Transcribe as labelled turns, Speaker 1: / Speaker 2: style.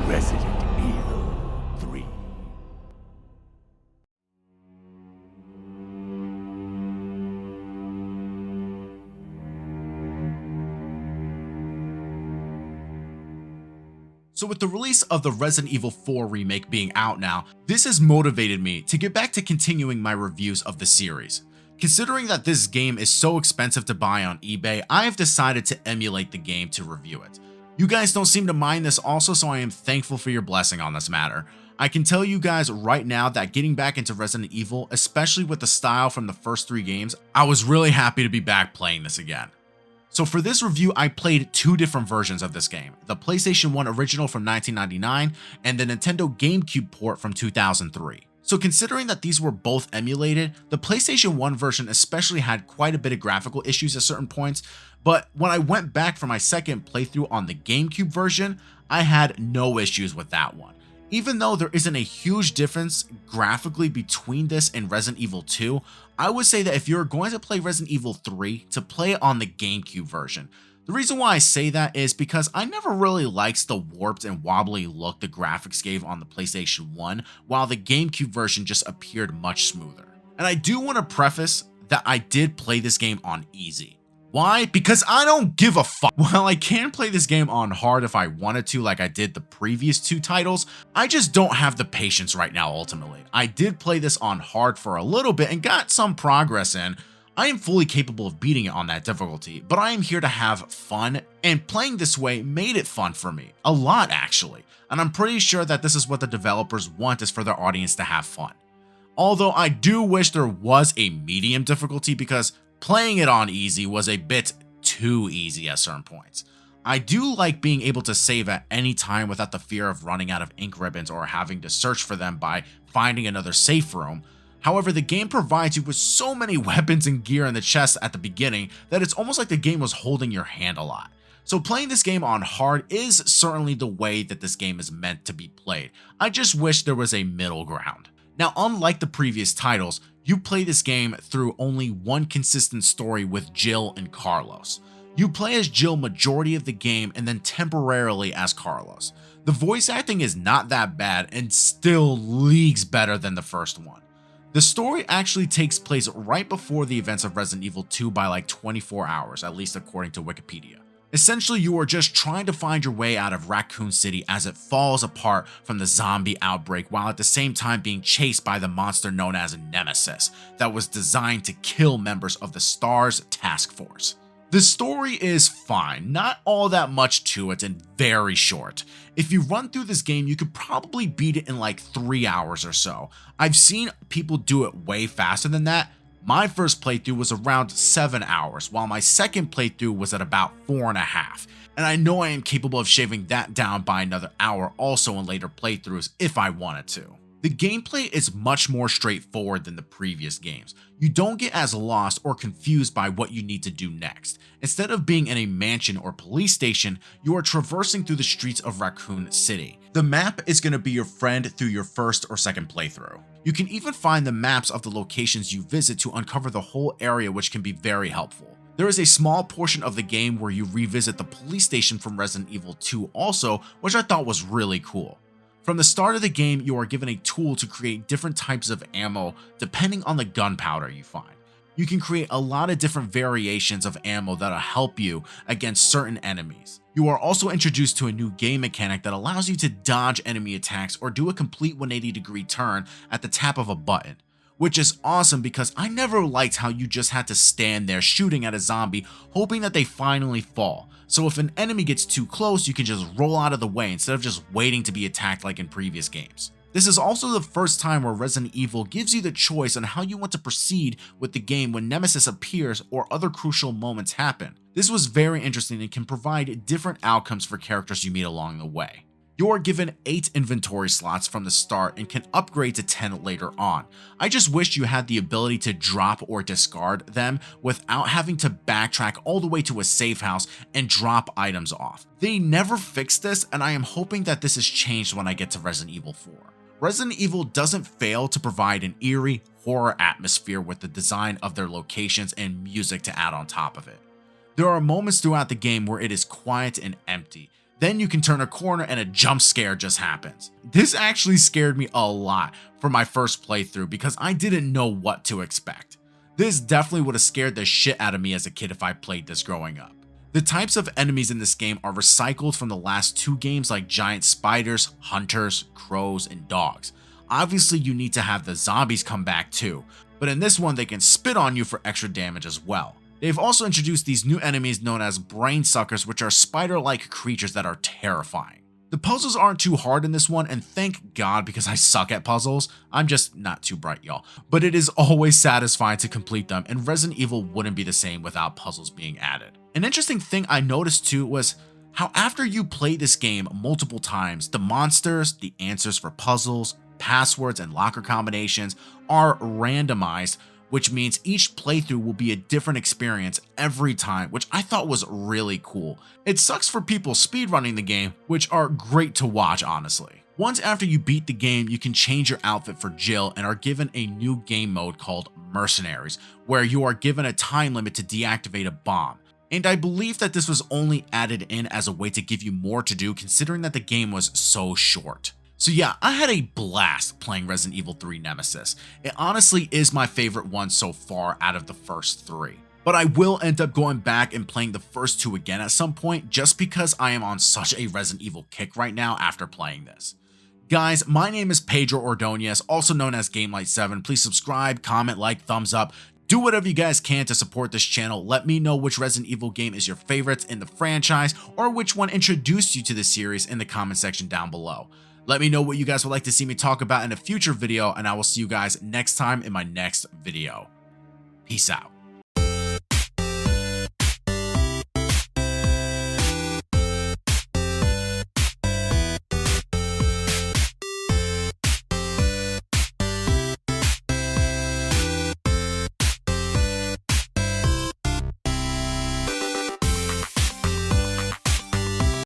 Speaker 1: Resident Evil 3.
Speaker 2: So with the release of the Resident Evil 4 remake being out now, this has motivated me to get back to continuing my reviews of the series. Considering that this game is so expensive to buy on eBay, I have decided to emulate the game to review it. You guys don't seem to mind this also, so I am thankful for your blessing on this matter. I can tell you guys right now that getting back into Resident Evil, especially with the style from the first 3 games, I was really happy to be back playing this again. So for this review, I played 2 different versions of this game, the PlayStation 1 original from 1999 and the Nintendo GameCube port from 2003. So considering that these were both emulated, the PlayStation 1 version especially had quite a bit of graphical issues at certain points, but when I went back for my second playthrough on the GameCube version, I had no issues with that one. Even though there isn't a huge difference graphically between this and Resident Evil 2, I would say that if you're going to play Resident Evil 3, to play it on the GameCube version. The reason why I say that is because I never really liked the warped and wobbly look the graphics gave on the PlayStation 1, while the GameCube version just appeared much smoother. And I do want to preface that I did play this game on easy. Why? Because I don't give a fuck. While I can play this game on hard if I wanted to like I did the previous 2 titles, I just don't have the patience right now ultimately. I did play this on hard for a little bit and got some progress in. I am fully capable of beating it on that difficulty, but I am here to have fun, and playing this way made it fun for me. A lot actually. And I'm pretty sure that this is what the developers want, is for their audience to have fun. Although I do wish there was a medium difficulty, because playing it on easy was a bit too easy at certain points. I do like being able to save at any time without the fear of running out of ink ribbons or having to search for them by finding another safe room. However, the game provides you with so many weapons and gear in the chest at the beginning that it's almost like the game was holding your hand a lot. So playing this game on hard is certainly the way that this game is meant to be played. I just wish there was a middle ground. Now, unlike the previous titles, you play this game through only one consistent story with Jill and Carlos. You play as Jill majority of the game and then temporarily as Carlos. The voice acting is not that bad and still leagues better than the first one. The story actually takes place right before the events of Resident Evil 2 by like 24 hours, at least according to Wikipedia. Essentially, you are just trying to find your way out of Raccoon City as it falls apart from the zombie outbreak, while at the same time being chased by the monster known as Nemesis that was designed to kill members of the STARS task force. The story is fine, not all that much to it and very short. If you run through this game, you could probably beat it in like 3 hours or so. I've seen people do it way faster than that. My first playthrough was around 7 hours, while my second playthrough was at about 4.5, and I know I am capable of shaving that down by another hour also in later playthroughs if I wanted to. The gameplay is much more straightforward than the previous games. You don't get as lost or confused by what you need to do next. Instead of being in a mansion or police station, you are traversing through the streets of Raccoon City. The map is going to be your friend through your first or second playthrough. You can even find the maps of the locations you visit to uncover the whole area, which can be very helpful. There is a small portion of the game where you revisit the police station from Resident Evil 2 also, which I thought was really cool. From the start of the game, you are given a tool to create different types of ammo depending on the gunpowder you find. You can create a lot of different variations of ammo that'll help you against certain enemies. You are also introduced to a new game mechanic that allows you to dodge enemy attacks or do a complete 180-degree turn at the tap of a button, which is awesome because I never liked how you just had to stand there shooting at a zombie hoping that they finally fall. So if an enemy gets too close, you can just roll out of the way instead of just waiting to be attacked like in previous games. This is also the first time where Resident Evil gives you the choice on how you want to proceed with the game when Nemesis appears or other crucial moments happen. This was very interesting and can provide different outcomes for characters you meet along the way. You are given 8 inventory slots from the start and can upgrade to 10 later on. I just wish you had the ability to drop or discard them without having to backtrack all the way to a safe house and drop items off. They never fixed this, and I am hoping that this is changed when I get to Resident Evil 4. Resident Evil doesn't fail to provide an eerie horror atmosphere with the design of their locations and music to add on top of it. There are moments throughout the game where it is quiet and empty. Then you can turn a corner and a jump scare just happens. This actually scared me a lot for my first playthrough because I didn't know what to expect. This definitely would have scared the shit out of me as a kid if I played this growing up. The types of enemies in this game are recycled from the last 2 games like giant spiders, hunters, crows, and dogs. Obviously you need to have the zombies come back too, but in this one they can spit on you for extra damage as well. They've also introduced these new enemies known as brain suckers, which are spider-like creatures that are terrifying. The puzzles aren't too hard in this one, and thank God because I suck at puzzles. I'm just not too bright, y'all. But it is always satisfying to complete them, and Resident Evil wouldn't be the same without puzzles being added. An interesting thing I noticed too was how after you play this game multiple times, the monsters, the answers for puzzles, passwords, and locker combinations are randomized, which means each playthrough will be a different experience every time, which I thought was really cool. It sucks for people speedrunning the game, which are great to watch honestly. Once after you beat the game, you can change your outfit for Jill and are given a new game mode called Mercenaries, where you are given a time limit to deactivate a bomb. And I believe that this was only added in as a way to give you more to do considering that the game was so short. So yeah, I had a blast playing Resident Evil 3 Nemesis. It honestly is my favorite one so far out of the first 3. But I will end up going back and playing the first 2 again at some point just because I am on such a Resident Evil kick right now after playing this. Guys, my name is Pedro Ordonez, also known as GL7. Please subscribe, comment, like, thumbs up. Do whatever you guys can to support this channel. Let me know which Resident Evil game is your favorite in the franchise or which one introduced you to the series in the comment section down below. Let me know what you guys would like to see me talk about in a future video, and I will see you guys next time in my next video. Peace out.